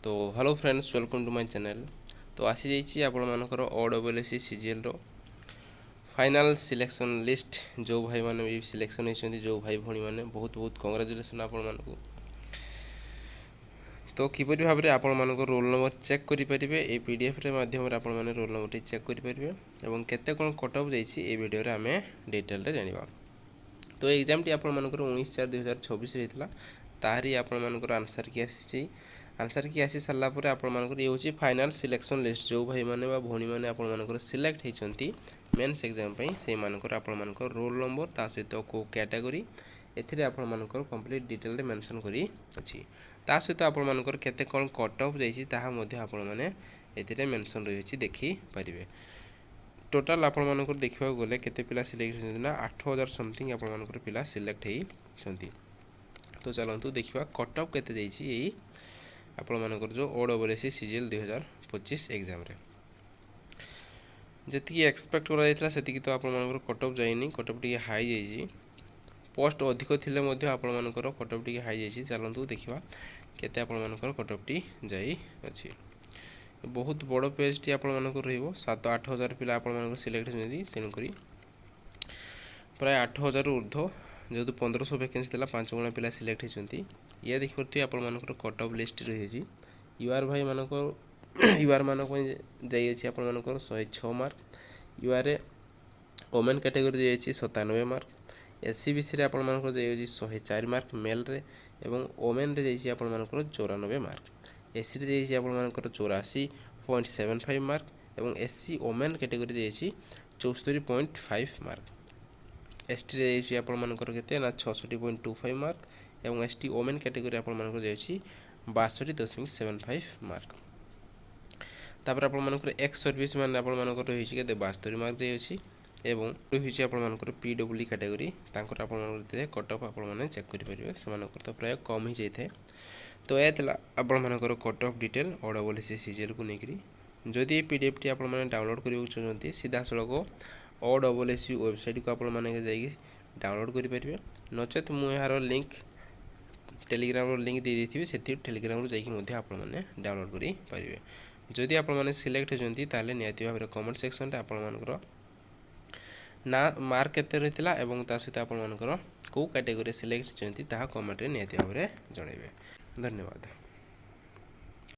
तो hello friends, welcome to my channel. तो आसी जाइए आपंकर OSSC CGL रो फाइनाल सिलेक्शन लिस्ट। जो भाई मैंने भी सिलेक्शन होती जो भाई भौणी मैंने बहुत बहुत कंग्रेचुलेसन आपण मानक। तो किपरि भाव में आपण मानक रोल नंबर चेक करेंगे ये PDF माध्यम आपण मैंने रोल नंबर चेक करेंगे और केते कौन कट ऑफ जाइए वीडियो आम डिटेल जाना। तो एग्जाम टी आपण मानक 19/4/2024 होता तारी आपण मानकर आंसर की आसी आंसर की आसी सारा पर आपण मानकर ये हूँ फाइनाल सिलेक्शन लिस्ट। जो भाई मैंने भौणी मैंने आपण मानकर सिलेक्ट होती मेन्स एग्जाम से मानकर आपण मानकर रोल नंबर ता सहित को कैटेगरी एथिरे आपण मानकर कंप्लीट डिटेल मेंशन करी अछि। ता सहित आपण मानकर केते कोन कट ऑफ जाइछि ताहा मध्ये आपण माने एथिरे मेंशन रहिछि देखि परिबे। टोटाल आपण मानकर देखिबा गले केते पिला सिलेक्ट होइछन ना 8000 समथिंग आपण मानकर पिला सिलेक्ट होइछन्ती। तो चलंतु देखिबा कट ऑफ केते जाइछि एई आपण मानकर जो OSSC CGL 2025 एग्जाम रे जति एक्सपेक्ट करा जायतला सेति तो आपण मानकर कट ऑफ जाइनी। कट ऑफ टी हाई जाइछि, पोस्ट अधिक थिले मध्ये आपण मानकर कट ऑफ टी हाई जाइछि। चलंतु देखिबा केते आपण मानकर कट ऑफ टी जाई अछि। बहुत बड़ पेज टी आपण मानकर रहइबो 7-8 हजार पिला आपण मानकर सिलेक्ट होइछन्ती तेनु करी प्राय 8000 ऊर्ध्व जेहेतु 1500 वैकेंसी थिला 5 गुणा पिला सिलेक्ट होइछन्ती। ये देखि परथि आपण मानकर कट ऑफ लिस्ट रहिछि। यूआर भाई मानकर यूआर मानक जाई अछि आपण मानकर 106 मार्क। यूआर रे वोमेन कैटेगरी जाई अछि 97 मार्क। SCBC रे आपण मानकर जाई अछि 104 मार्क मेल रे एवं वोमेन रे जाई अछि आपण मानकर 94 मार्क। SC रे जाई अछि आपण मानकर 84.75 मार्क एवं SC वोमेन कैटेगरी जाई अछि 74.5 मार्क। ST रे जाई अछि आपण मानकर केते ना 66.25 मार्क एवं ST वोमेन कैटेगरी आपण मानकर जाई अछि 62.75 मार्क। तापर आपण मानकर एक्स सर्विस मैन आपण मानकर रही छि केते 72 मार्क जाई अछि एवं रही छि आपण मानकर PWD कैटेगरी तांकर आपण मानकर कट ऑफ आपण माने चेक करि परिबे सेमानकर तो प्राय कम ही जाइथे। तो एतला आपण मानकर cut of detail OSSC CGL को नेकरी जदि ये PDF टी आपण माने डाउनलोड करियो चाहନ୍ତି सीधा सळको OSSC वेबसाइट को आपण माने जाई डाउनलोड करि परिबे। नचेत मु यार लिंक टेलीग्राम रो लिंक दे देथिबे सेति टेलीग्राम रो जाई कि मध्ये आपण माने डाउनलोड करि परिबे। जदि आपण माने सिलेक्ट होजंती ताले नियति भाबरे कमेंट सेक्शन रे आपण मानकर ना मार्क केते रहितला एवं ता सहित आपण मानकर को कैटेगरी सिलेक्ट होजंती ताहा कमेंट रे नियति भाबरे जणाइबे। धन्यवाद।